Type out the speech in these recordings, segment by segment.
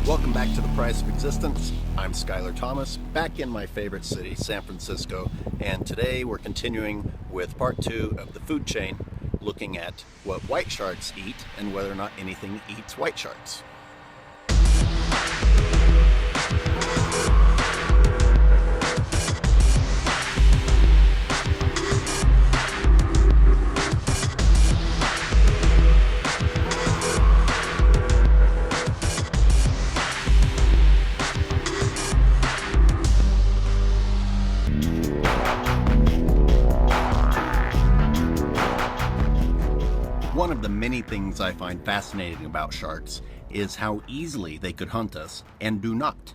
Welcome back to The Price of Existence. I'm Skyler Thomas, back in my favorite city, San Francisco, and today we're continuing with part 2 of the food chain, looking at what white sharks eat and whether or not anything eats white sharks. One of the many things I find fascinating about sharks is how easily they could hunt us and do not.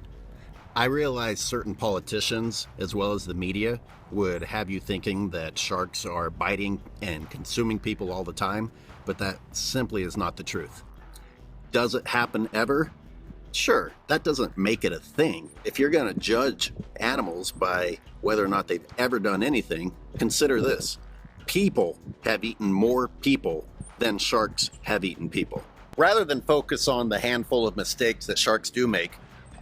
I realize certain politicians, as well as the media, would have you thinking that sharks are biting and consuming people all the time, but that simply is not the truth. Does it happen ever? Sure, that doesn't make it a thing. If you're going to judge animals by whether or not they've ever done anything, consider this. People have eaten more people than sharks have eaten people. Rather than focus on the handful of mistakes that sharks do make,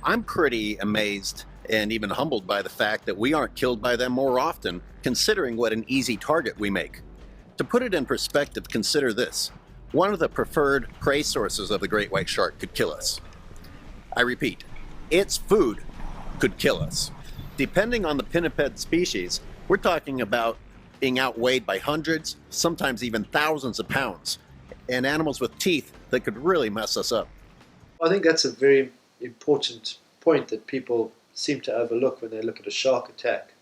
I'm pretty amazed and even humbled by the fact that we aren't killed by them more often, considering what an easy target we make. To put it in perspective, consider this. One of the preferred prey sources of the great white shark could kill us. I repeat, its food could kill us. Depending on the pinniped species, we're talking about being outweighed by hundreds, sometimes even thousands of pounds, and animals with teeth that could really mess us up. I think that's a very important point that people seem to overlook when they look at a shark attack.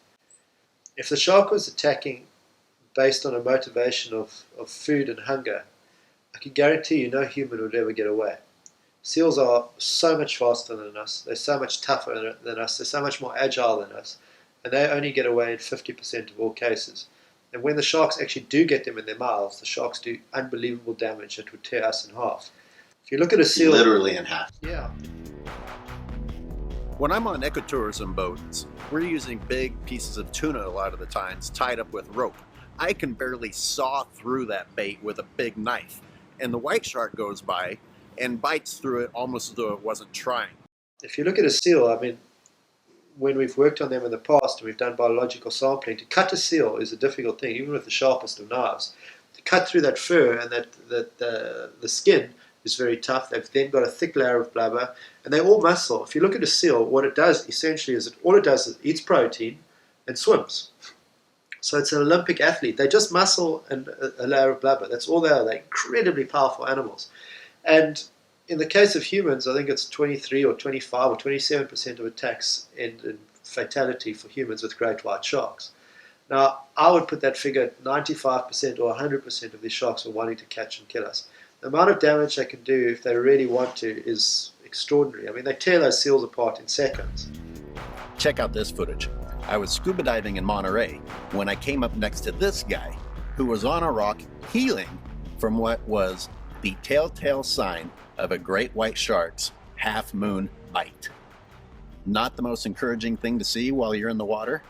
If the shark was attacking based on a motivation of food and hunger, I can guarantee you no human would ever get away. Seals are so much faster than us, they're so much tougher than us, they're so much more agile than us, and they only get away in 50% of all cases. And when the sharks actually do get them in their mouths, the sharks do unbelievable damage that would tear us in half. If you look at a seal... Literally in half. Yeah. When I'm on ecotourism boats, we're using big pieces of tuna a lot of the times tied up with rope. I can barely saw through that bait with a big knife. And the white shark goes by and bites through it almost as though it wasn't trying. If you look at a seal, I mean, when we've worked on them in the past and we've done biological sampling, to cut a seal is a difficult thing, even with the sharpest of knives. To cut through that fur and the skin is very tough. They've then got a thick layer of blubber, and they're all muscle. If you look at a seal, what it does essentially is all it does is eats protein and swims. So it's an Olympic athlete. They're just muscle and a layer of blubber. That's all they are. They're incredibly powerful animals. And in the case of humans, I think it's 23 or 25 or 27% of attacks in fatality for humans with great white sharks. Now, I would put that figure at 95% or 100% of these sharks are wanting to catch and kill us. The amount of damage they can do if they really want to is extraordinary. I mean, they tear those seals apart in seconds. Check out this footage. I was scuba diving in Monterey when I came up next to this guy who was on a rock healing from what was the telltale sign of a great white shark's half-moon bite. Not the most encouraging thing to see while you're in the water,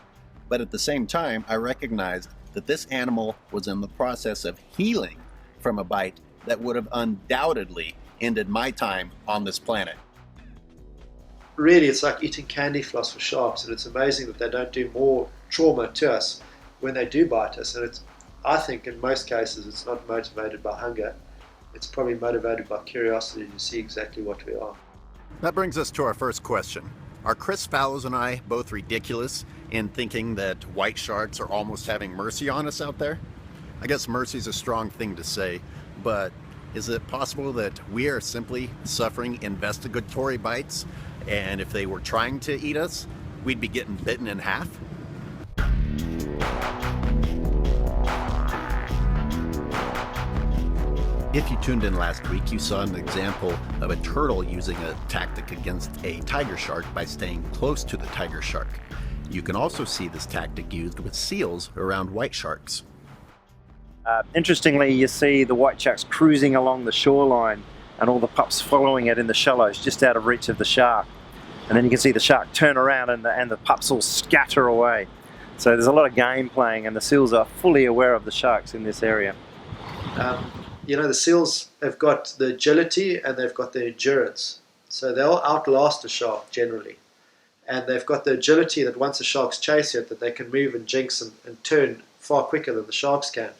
but at the same time, I recognized that this animal was in the process of healing from a bite that would have undoubtedly ended my time on this planet. Really, it's like eating candy floss for sharks, and it's amazing that they don't do more trauma to us when they do bite us. And I think in most cases it's not motivated by hunger. It's probably motivated by curiosity to see exactly what we are. That brings us to our first question. Are Chris Fallows and I both ridiculous in thinking that white sharks are almost having mercy on us out there? I guess mercy is a strong thing to say, but is it possible that we are simply suffering investigatory bites, and if they were trying to eat us, we'd be getting bitten in half? If you tuned in last week, you saw an example of a turtle using a tactic against a tiger shark by staying close to the tiger shark. You can also see this tactic used with seals around white sharks. Interestingly, you see the white sharks cruising along the shoreline and all the pups following it in the shallows just out of reach of the shark. And then you can see the shark turn around and the pups all scatter away. So there's a lot of game playing, and the seals are fully aware of the sharks in this area. The seals have got the agility and they've got the endurance. So they'll outlast a shark generally. And they've got the agility that once the sharks chase it, that they can move and jinx and turn far quicker than the sharks can.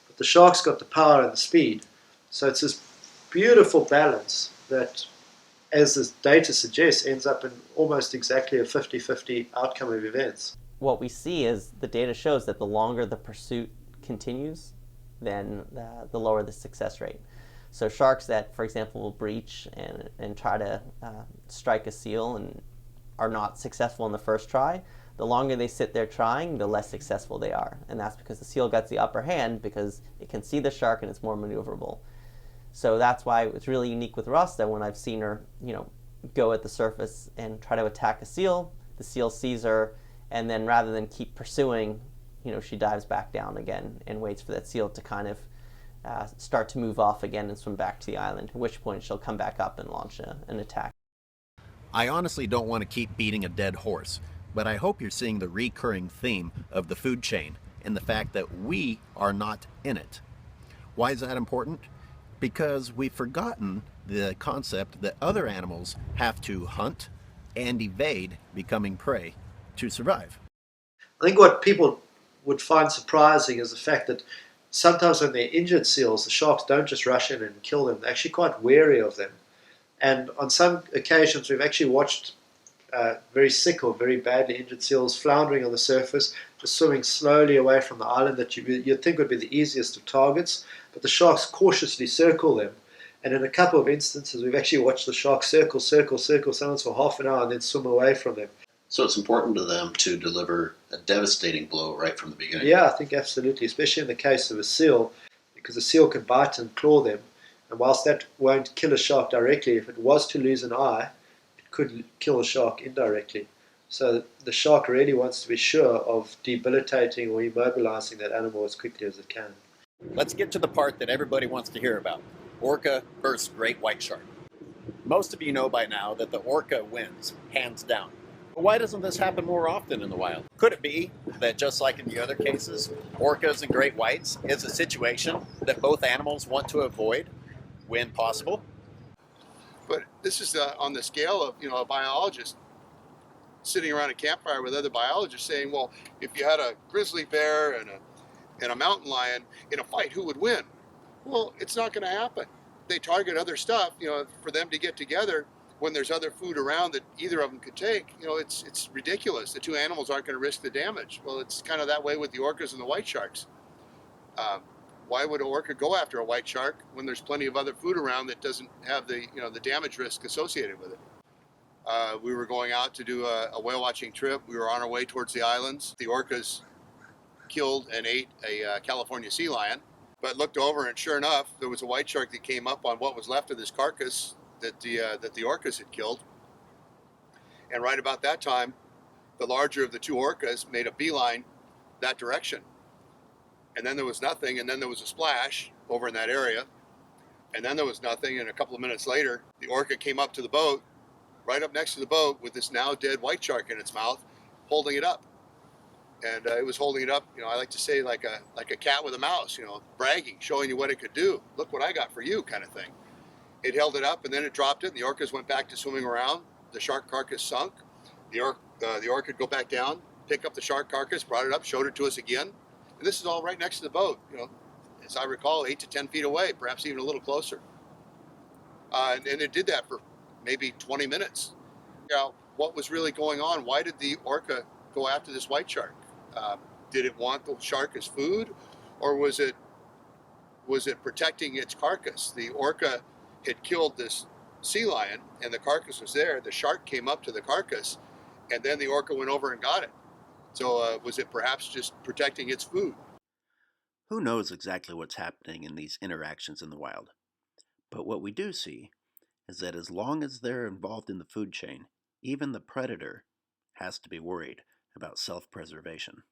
But the shark's got the power and the speed. So it's this beautiful balance that, as the data suggests, ends up in almost exactly a 50-50 outcome of events. What we see is the data shows that the longer the pursuit continues, then the lower the success rate. So sharks that, for example, will breach and try to strike a seal and are not successful in the first try, the longer they sit there trying, the less successful they are. And that's because the seal gets the upper hand because it can see the shark and it's more maneuverable. So that's why it's really unique with Rasta when I've seen her, go at the surface and try to attack a seal. The seal sees her, and then rather than keep pursuing, she dives back down again and waits for that seal to kind of start to move off again and swim back to the island, at which point she'll come back up and launch an attack. I honestly don't want to keep beating a dead horse, but I hope you're seeing the recurring theme of the food chain and the fact that we are not in it. Why is that important? Because we've forgotten the concept that other animals have to hunt and evade becoming prey to survive. I think what people would find surprising is the fact that sometimes when they're injured seals, the sharks don't just rush in and kill them. They're actually quite wary of them. And on some occasions, we've actually watched very sick or very badly injured seals floundering on the surface, just swimming slowly away from the island that you'd think would be the easiest of targets. But the sharks cautiously circle them. And in a couple of instances, we've actually watched the sharks circle, sometimes for half an hour, and then swim away from them. So it's important to them to deliver a devastating blow right from the beginning. Yeah, I think absolutely, especially in the case of a seal, because a seal can bite and claw them. And whilst that won't kill a shark directly, if it was to lose an eye, it could kill a shark indirectly. So the shark really wants to be sure of debilitating or immobilizing that animal as quickly as it can. Let's get to the part that everybody wants to hear about. Orca versus great white shark. Most of you know by now that the orca wins, hands down. But why doesn't this happen more often in the wild? Could it be that just like in the other cases, orcas and great whites is a situation that both animals want to avoid when possible? But this is on the scale of a biologist sitting around a campfire with other biologists saying, well, if you had a grizzly bear and a mountain lion in a fight, who would win? Well, it's not going to happen. They target other stuff, for them to get together when there's other food around that either of them could take. It's ridiculous. The two animals aren't going to risk the damage. Well, it's kind of that way with the orcas and the white sharks. Why would an orca go after a white shark when there's plenty of other food around that doesn't have the damage risk associated with it? We were going out to do a whale watching trip. We were on our way towards the islands. The orcas killed and ate a California sea lion, but looked over and sure enough, there was a white shark that came up on what was left of this carcass that the orcas had killed. And right about that time, the larger of the two orcas made a beeline that direction. And then there was nothing, and then there was a splash over in that area. And then there was nothing, and a couple of minutes later, the orca came up to the boat, right up next to the boat, with this now dead white shark in its mouth, holding it up. And it was holding it up, I like to say like a cat with a mouse, bragging, showing you what it could do. Look what I got for you, kind of thing. It held it up, and then it dropped it, and the orcas went back to swimming around. The shark carcass sunk. The orca would go back down, pick up the shark carcass, brought it up, showed it to us again. And this is all right next to the boat, as I recall, 8 to 10 feet away, perhaps even a little closer. And it did that for maybe 20 minutes. What was really going on? Why did the orca go after this white shark? Did it want the shark as food, or was it protecting its carcass? The orca had killed this sea lion, and the carcass was there. The shark came up to the carcass, and then the orca went over and got it. So was it perhaps just protecting its food? Who knows exactly what's happening in these interactions in the wild? But what we do see is that as long as they're involved in the food chain, even the predator has to be worried about self-preservation.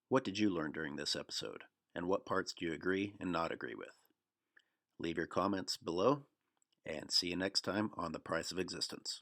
What did you learn during this episode, and what parts do you agree and not agree with? Leave your comments below, and see you next time on The Price of Existence.